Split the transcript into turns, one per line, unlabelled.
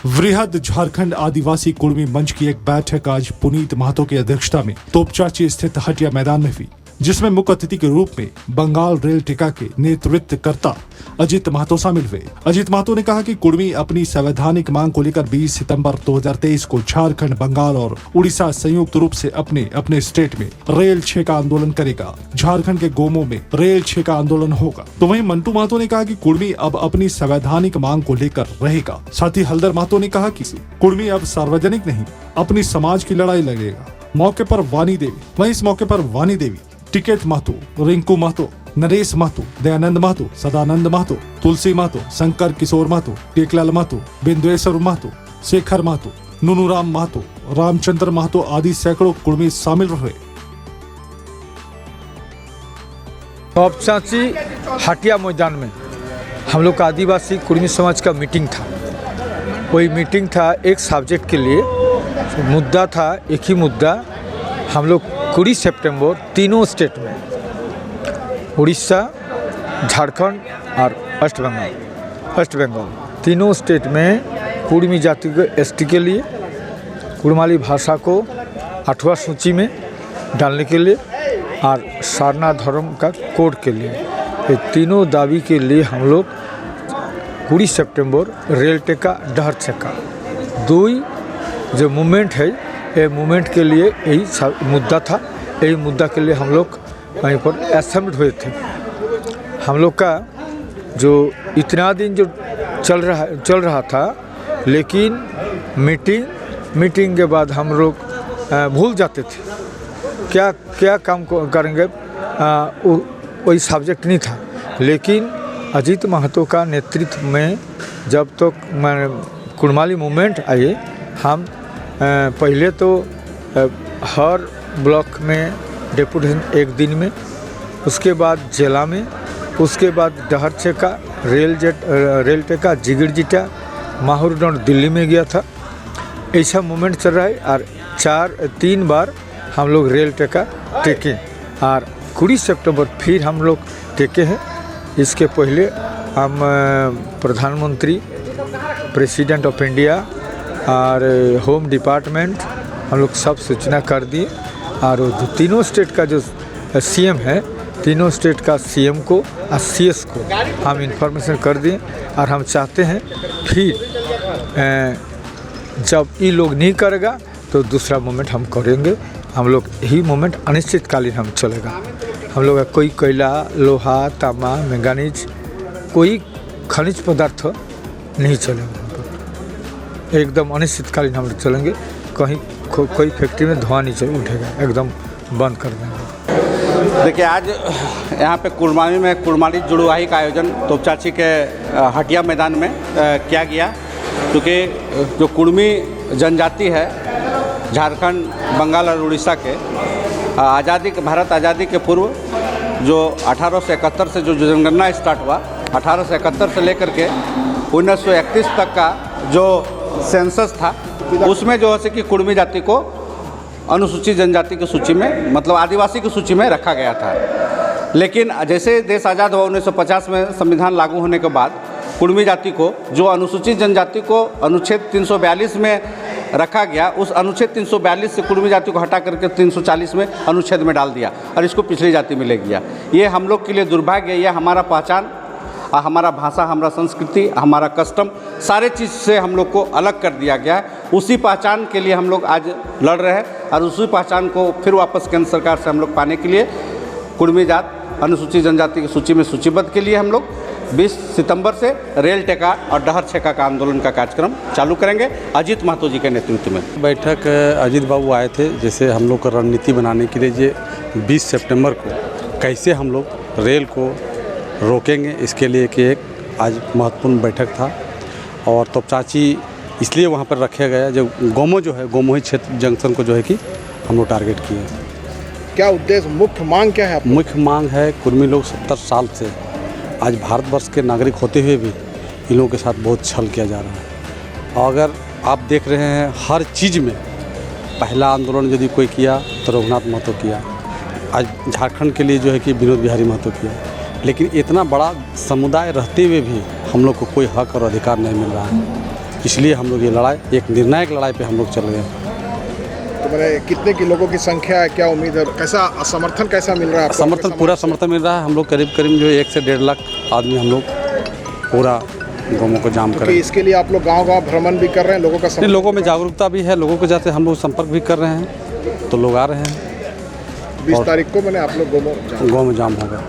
वृहद झारखंड आदिवासी कुर्मी मंच की एक बैठक आज पुनीत महतो की अध्यक्षता में तोपचाची स्थित हटिया मैदान में हुई, जिसमें मुख्य अतिथि के रूप में बंगाल रेल टेका के नेतृत्वकर्ता अजित महतो शामिल हुए। अजित महतो ने कहा कि कुर्मी अपनी संवैधानिक मांग को लेकर 20 सितंबर 2023 को झारखंड, बंगाल और उड़ीसा संयुक्त रूप से अपने अपने स्टेट में रेल छेका आंदोलन करेगा। झारखंड के गोमो में रेल छेका आंदोलन होगा। तो वहीं मंटू महतो ने कहा कि कुर्मी अब अपनी संवैधानिक मांग को लेकर रहेगा। साथ ही हल्दर महतो ने कहा कि कुर्मी अब सार्वजनिक नहीं, अपनी समाज की लड़ाई लड़ेगा। मौके पर वानी देवी, वहीं इस मौके पर वानी देवी, टिकेत महतो, रिंकू महतो, नरेश महतो, दयानंद महतो, सदानंद महतो, तुलसी महतो, शंकर किशोर महतो, टेकलाल महतो, बिंदुएश्वर महतो, शेखर महतो, नुनुराम महतो, रामचंद्र महतो आदि सैकड़ों कुर्मी शामिल रहे।
तोपचाची हटिया मैदान में हम लोग का आदिवासी कुर्मी समाज का मीटिंग था। वही मीटिंग था एक सब्जेक्ट के लिए, मुद्दा था एक ही मुद्दा। हम लोग 20 सितंबर तीनों स्टेट में, उड़ीसा, झारखंड और वेस्ट बंगाल तीनों स्टेट में कुर्मी जाति को एसटी के लिए, कुड़माली भाषा को 8वां सूची में डालने के लिए और सारना धर्म का कोड के लिए, ये तीनों दावी के लिए हम लोग 20 सितंबर रेल टेका डहर छेका दो जो मूवमेंट है, ये मूवमेंट के लिए यही मुद्दा था। यही मुद्दा के लिए हम लोग वहीं पर असेंबल हुए थे। हम लोग का जो इतना दिन जो चल रहा था, लेकिन मीटिंग के बाद हम लोग भूल जाते थे क्या काम करेंगे, वही सब्जेक्ट नहीं था। लेकिन अजित महतो का नेतृत्व में जब तक कुड़माली मूवमेंट आए, हम पहले तो हर ब्लॉक में डेपुटेशन एक दिन में, उसके बाद जिला में, उसके बाद डहर छेका रेल टेका जिगिरजिटा माहुरडोंड दिल्ली में गया था। ऐसा मूवमेंट चल रहा है और 3 बार हम लोग रेल टेका टेके और 20 सितंबर फिर हम लोग टेके हैं। इसके पहले हम प्रधानमंत्री, प्रेसिडेंट ऑफ इंडिया और होम डिपार्टमेंट हम लोग सब सूचना कर दिए और तीनों स्टेट का जो सीएम है, तीनों स्टेट का सीएम को और सीएस को हम इंफॉर्मेशन कर दिए और हम चाहते हैं फिर जब ये लोग नहीं करेगा तो दूसरा मूवमेंट हम करेंगे। हम लोग यही मूवमेंट अनिश्चितकालीन हम चलेगा। हम लोग का कोई कोयला, लोहा, तांबा, मैंगनीज, कोई खनिज पदार्थ नहीं चलेगा। एकदम अनिश्चितकालीन हम लोग चलेंगे। कहीं कोई फैक्ट्री में धुआं नहीं उठेगा, एकदम बंद कर देंगे।
देखिए, आज यहाँ पे कुड़माली में कुड़माली जुड़वाही का आयोजन तोपचाची के हटिया मैदान में किया गया, क्योंकि जो कुर्मी जनजाति है झारखंड, बंगाल और उड़ीसा के भारत आज़ादी के पूर्व जो 1871 से जो जनगणना स्टार्ट हुआ, 1871 से लेकर के 1931 तक का जो सेंसस था, उसमें जो है कि कुर्मी जाति को अनुसूचित जनजाति की सूची में, मतलब आदिवासी की सूची में रखा गया था। लेकिन जैसे देश आज़ाद हुआ 1950 में संविधान लागू होने के बाद कुर्मी जाति को, जो अनुसूचित जनजाति को अनुच्छेद 342 में रखा गया, उस अनुच्छेद 342 से कुर्मी जाति को हटा करके 340 में अनुच्छेद में डाल दिया और इसको पिछड़ी जाति में ले गया। ये हम लोग के लिए दुर्भाग्य। ये हमारा पहचान, हमारा भाषा, हमारा संस्कृति, हमारा कस्टम, सारे चीज़ से हम लोग को अलग कर दिया गया है। उसी पहचान के लिए हम लोग आज लड़ रहे हैं और उसी पहचान को फिर वापस केंद्र सरकार से हम लोग पाने के लिए कुर्मी जात अनुसूचित जनजाति की सूची में सूचीबद्ध के लिए हम लोग 20 सितंबर से रेल टेका और डहर छेका का आंदोलन का कार्यक्रम चालू करेंगे अजित महतो जी के नेतृत्व में।
बैठक अजित बाबू आए थे, जैसे हम लोग को रणनीति बनाने के लिए, जे 20 सितंबर को कैसे हम लोग रेल को रोकेंगे, इसके लिए कि एक आज महत्वपूर्ण बैठक था। और तोपचाची इसलिए वहाँ पर रखा गया, जो गोमो जो है, गोमोही क्षेत्र जंक्शन को जो है कि हम लोग टारगेट किए।
क्या उद्देश्य, मुख्य मांग क्या है?
मुख्य मांग है, कुर्मी लोग 70 साल से आज भारतवर्ष के नागरिक होते हुए भी इन लोगों के साथ बहुत छल किया जा रहा है। और अगर आप देख रहे हैं हर चीज़ में, पहला आंदोलन यदि कोई किया तो रघुनाथ महतो किया, आज झारखंड के लिए जो है कि विनोद बिहारी महतो किया, लेकिन इतना बड़ा समुदाय रहते हुए भी हम लोग को कोई हक और अधिकार नहीं मिल रहा है। इसलिए हम लोग ये लड़ाई, एक निर्णायक लड़ाई पे हम लोग चल गए।
तो मैंने कितने की लोगों की संख्या है, क्या उम्मीद है, कैसा समर्थन कैसा मिल रहा है आपको?
समर्थन, पूरा समर्थन मिल रहा है। हम लोग करीब करीब जो 1 से 1.5 लाख आदमी हम लोग पूरा गाँवों को जाम
क्योंकि
करें।
इसके लिए आप लोग गांव-गांव भ्रमण भी कर रहे हैं, लोगों का
नहीं, लोगों में जागरूकता भी है, लोगों के जाते हम लोग संपर्क भी कर रहे हैं, तो लोग आ रहे हैं।
20 तारीख को मैंने आप लोग
गाँव में जाम होगा।